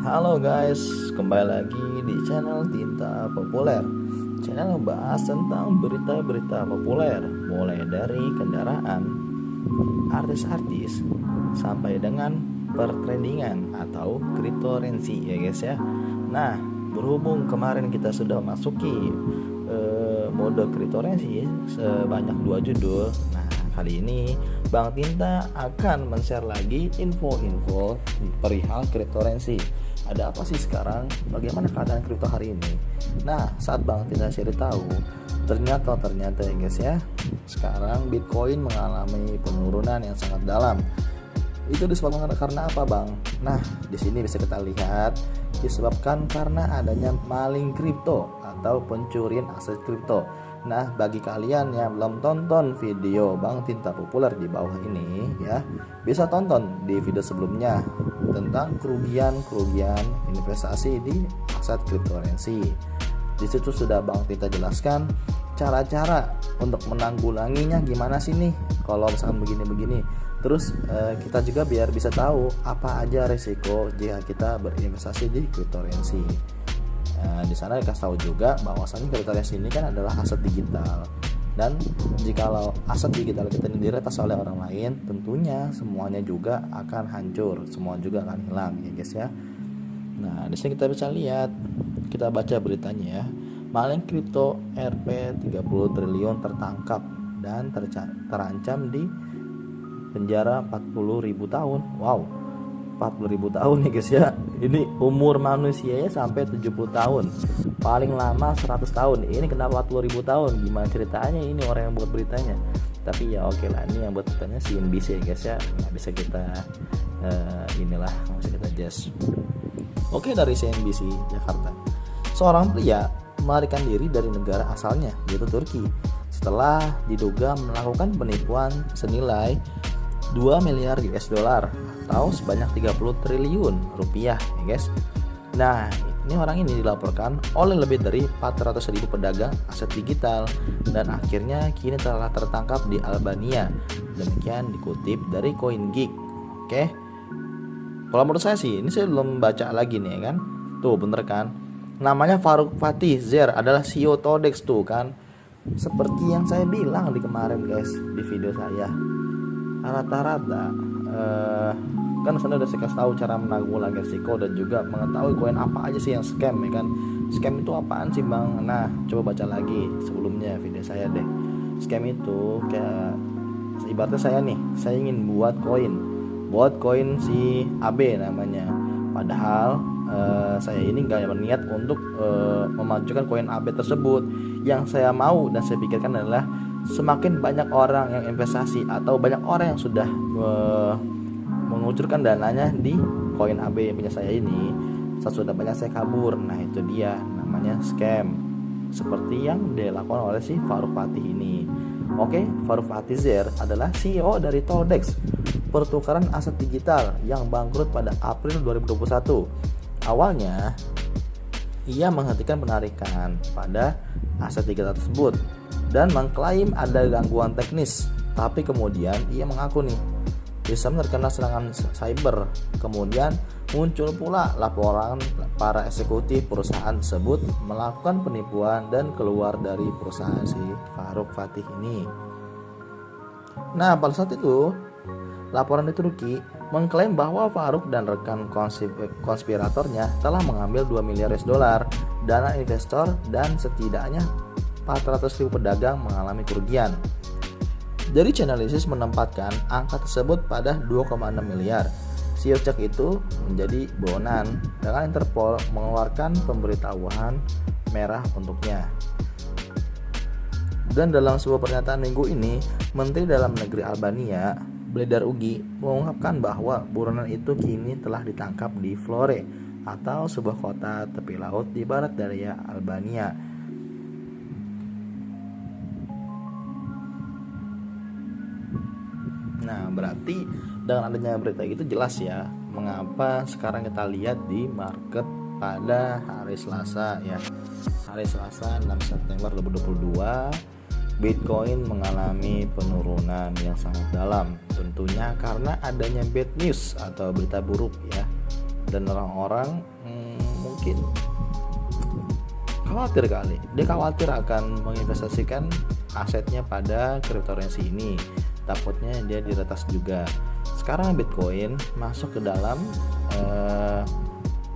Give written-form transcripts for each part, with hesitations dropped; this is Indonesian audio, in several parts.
Halo guys, kembali lagi di channel Tinta Populer. Channel membahas tentang berita-berita populer, mulai dari kendaraan, artis-artis, sampai dengan pertrendingan atau cryptocurrency ya guys ya. Nah, berhubung kemarin kita sudah masuki mode cryptocurrency sebanyak 2 judul. Nah, kali ini Bang Tinta akan men-share lagi info-info perihal cryptocurrency. Ada apa sih sekarang? Bagaimana keadaan kripto hari ini? Nah, saat Bang Tinta share tahu, ternyata ya guys ya, sekarang Bitcoin mengalami penurunan yang sangat dalam. Itu disebabkan karena apa, Bang? Nah, di sini bisa kita lihat disebabkan karena adanya maling kripto atau pencurian aset kripto. Nah, bagi kalian yang belum tonton video Bang Tinta Populer di bawah ini ya, bisa tonton di video sebelumnya tentang kerugian investasi di aset cryptocurrency. Di situ sudah Bang Tinta jelaskan cara-cara untuk menanggulanginya gimana sih nih kalau misalkan begini-begini. Terus kita juga biar bisa tahu apa aja resiko jika kita berinvestasi di cryptocurrency. Di sana dikasih tahu juga bahwasannya cryptocurrency ini kan adalah aset digital, dan jikalau aset digital kita ini diretas oleh orang lain, tentunya semuanya juga akan hancur, semua juga akan hilang ya guys ya. Nah, di sini kita bisa lihat, kita baca beritanya ya. Maling kripto Rp 30 triliun tertangkap dan terancam di penjara 40.000 tahun. Wow, 40.000 tahun nih guys ya. Ini umur manusianya sampai 70 tahun, paling lama 100 tahun. Ini kenapa 40.000 tahun? Gimana ceritanya ini orang yang buat beritanya? Tapi ya oke lah, ini yang buat beritanya CNBC ya guys ya. Nggak bisa kita nggak bisa kita just. Oke, dari CNBC Jakarta, seorang pria melarikan diri dari negara asalnya, yaitu Turki, setelah diduga melakukan penipuan senilai 2 miliar US dollar atau sebanyak 30 triliun rupiah ya guys. Nah, ini orang ini dilaporkan oleh lebih dari 400.000 pedagang aset digital dan akhirnya kini telah tertangkap di Albania. Demikian dikutip dari CoinGeek. Oke. Kalau menurut saya sih, ini saya belum baca lagi nih kan. Tuh bener kan? Namanya Faruk Fatih Zer, adalah CEO Todex tuh kan. Seperti yang saya bilang di kemarin guys di video saya. Rata-rata kan sana udah saya kasih tahu cara menanggulangi risiko dan juga mengetahui koin apa aja sih yang scam ya kan. Scam itu apaan sih Bang? Nah, coba baca lagi sebelumnya video saya deh. Scam itu kayak ibaratnya saya ingin buat koin si AB namanya. Padahal saya ini gak berniat untuk memajukan koin AB tersebut. Yang saya mau dan saya pikirkan adalah semakin banyak orang yang investasi atau banyak orang yang sudah mengucurkan dananya di koin AB yang punya saya ini, sudah banyak saya kabur. Nah, itu dia namanya scam, seperti yang dilakukan oleh si Faruk Fatih ini. Oke, Faruk Fatih Zer adalah CEO dari Todex, pertukaran aset digital yang bangkrut pada April 2021. Awalnya ia menghentikan penarikan pada aset digital tersebut dan mengklaim ada gangguan teknis, tapi kemudian ia mengaku nih bisa terkena serangan cyber. Kemudian muncul pula laporan para eksekutif perusahaan tersebut melakukan penipuan dan keluar dari perusahaan si Faruk Fatih ini. Nah, pada saat itu laporan di Turki mengklaim bahwa Faruk dan rekan konspiratornya telah mengambil 2 miliar US dollar dana investor dan setidaknya 400.000 pedagang mengalami kerugian. Dari Chainalysis menempatkan angka tersebut pada 2,6 miliar. CEO cek itu menjadi buronan dengan Interpol mengeluarkan pemberitahuan merah untuknya. Dan dalam sebuah pernyataan minggu ini, Menteri Dalam Negeri Albania, Bledar Ugi, mengungkapkan bahwa buronan itu kini telah ditangkap di Vlore atau sebuah kota tepi laut di barat daya Albania. Nah, berarti dengan adanya berita itu jelas ya mengapa sekarang kita lihat di market pada hari Selasa ya. Hari Selasa 6 September 2022, Bitcoin mengalami penurunan yang sangat dalam, tentunya karena adanya bad news atau berita buruk ya dan orang-orang mungkin khawatir kali, dia khawatir akan menginvestasikan asetnya pada cryptocurrency ini, takutnya dia diretas juga. Sekarang Bitcoin masuk ke dalam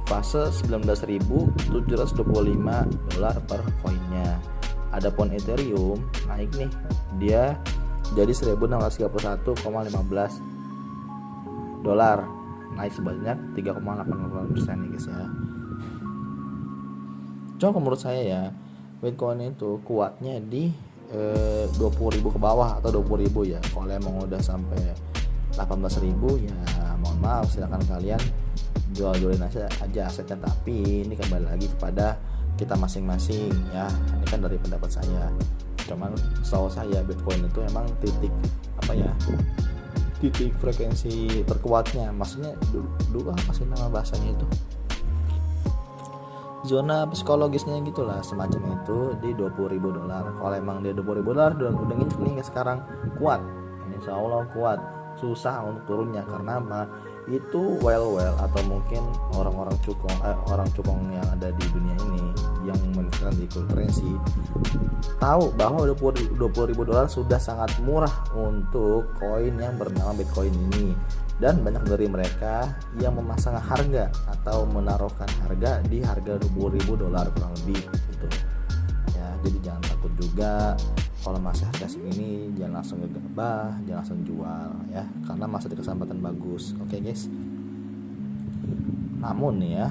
fase 19.725 dolar per koinnya. Adapun Ethereum naik nih, dia jadi 1.631,15 dolar, naik sebanyak 3,88% nih guys ya. Cuma menurut saya ya, Bitcoin itu kuatnya di 20.000 ke bawah atau 20.000 ya. Kalau emang udah sampai 18.000 ya mohon maaf, silakan kalian jual-jualin aja asetnya. Tapi ini kembali lagi kepada kita masing-masing ya. Ini kan dari pendapat saya. Cuman setahu saya Bitcoin itu emang titik frekuensi terkuatnya. Maksudnya dulu apa sih nama bahasanya itu, zona psikologisnya gitulah, semacam itu di 20.000 dolar. Kalau emang dia 20.000 dolar udah nginjek nih sekarang, kuat, insya Allah kuat. Susah untuk turunnya karena apa? Itu well atau mungkin orang cukong yang ada di dunia ini yang menginvestasikan di cryptocurrency tahu bahwa 20.000 dolar sudah sangat murah untuk koin yang bernama Bitcoin ini, dan banyak dari mereka yang memasang harga atau menaruhkan harga di harga 20.000 dolar kurang lebih gitu ya. Jadi jangan takut juga kalau masih harga segini, jangan langsung gegabah, jangan langsung jual ya, karena masih ada kesempatan bagus. Oke guys. Namun nih ya,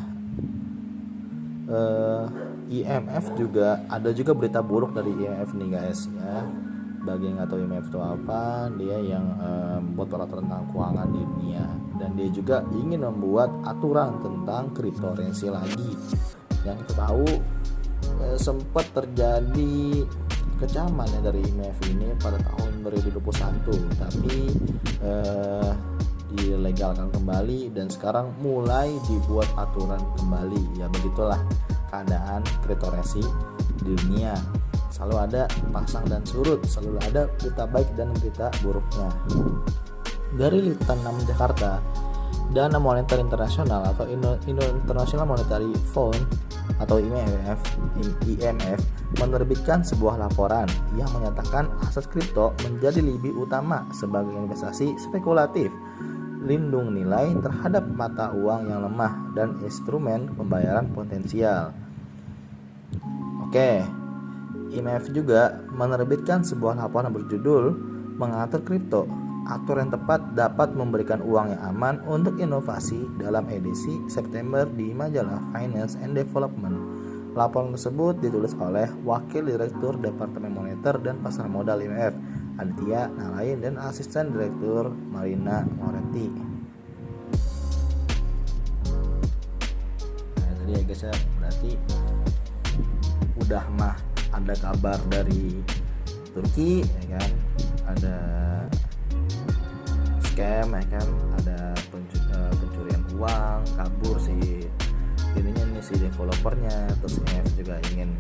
IMF juga ada berita buruk dari IMF nih guys ya. Bagi yang nggak tahu IMF itu apa, dia yang membuat peraturan tentang keuangan di dunia, dan dia juga ingin membuat aturan tentang cryptocurrency lagi. Yang kita tahu sempat terjadi kecaman ya dari IMF ini pada tahun 2021, tapi dilegalkan kembali dan sekarang mulai dibuat aturan kembali ya. Begitulah keadaan cryptocurrency di dunia, selalu ada pasang dan surut, selalu ada berita baik dan berita buruknya. Dari Liputan 6 Jakarta, Dana Moneter Internasional atau International Monetary Fund atau IMF menerbitkan sebuah laporan yang menyatakan aset kripto menjadi lebih utama sebagai investasi spekulatif, lindung nilai terhadap mata uang yang lemah, dan instrumen pembayaran potensial. Oke, IMF juga menerbitkan sebuah laporan berjudul Mengatur Kripto, Atur yang tepat dapat memberikan uang yang aman untuk inovasi, dalam edisi September di majalah Finance and Development. Laporan tersebut ditulis oleh Wakil Direktur Departemen Moneter dan Pasar Modal IMF, Aditya Nalain, dan Asisten Direktur Marina Moretti. Nah, tadi ya guys ya, berarti udah mah ada kabar dari Turki ya kan, ada scam ya kan, ada pencurian uang, kabur si ininya nih, si developernya. Terus IMF juga ingin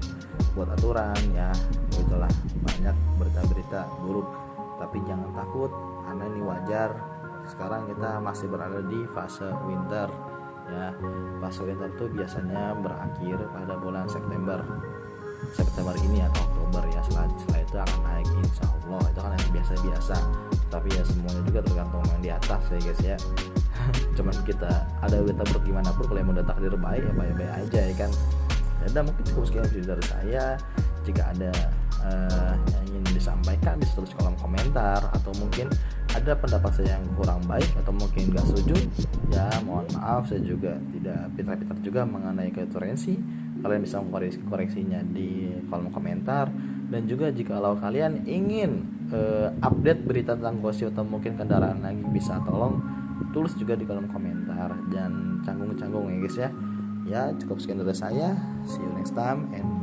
buat aturan ya, itulah banyak berita-berita buruk. Tapi jangan takut, karena ini wajar. Sekarang kita masih berada di fase winter ya. Fase winter itu biasanya berakhir pada bulan September ini atau Oktober ya. Setelah itu akan naik insya Allah. Itu kan yang biasa-biasa, tapi ya semuanya juga tergantung yang di atas ya guys ya. Cuman kita ada berita buruk gimana pun, kalau yang udah takdir baik ya baik-baik aja ya kan. Ya udah, mungkin cukup sekian video dari saya. Jika ada yang ingin disampaikan, bisa tulis kolom komentar, atau mungkin ada pendapat saya yang kurang baik atau mungkin gak setuju ya mohon maaf. Saya juga tidak pintar-pintar juga mengenai cryptocurrency. Kalian bisa koreksinya di kolom komentar. Dan juga jikalau kalian ingin update berita tentang gosip atau mungkin kendaraan lagi, bisa tolong tulis juga di kolom komentar. Jangan canggung-canggung ya guys ya. Ya cukup sekian dari saya. See you next time and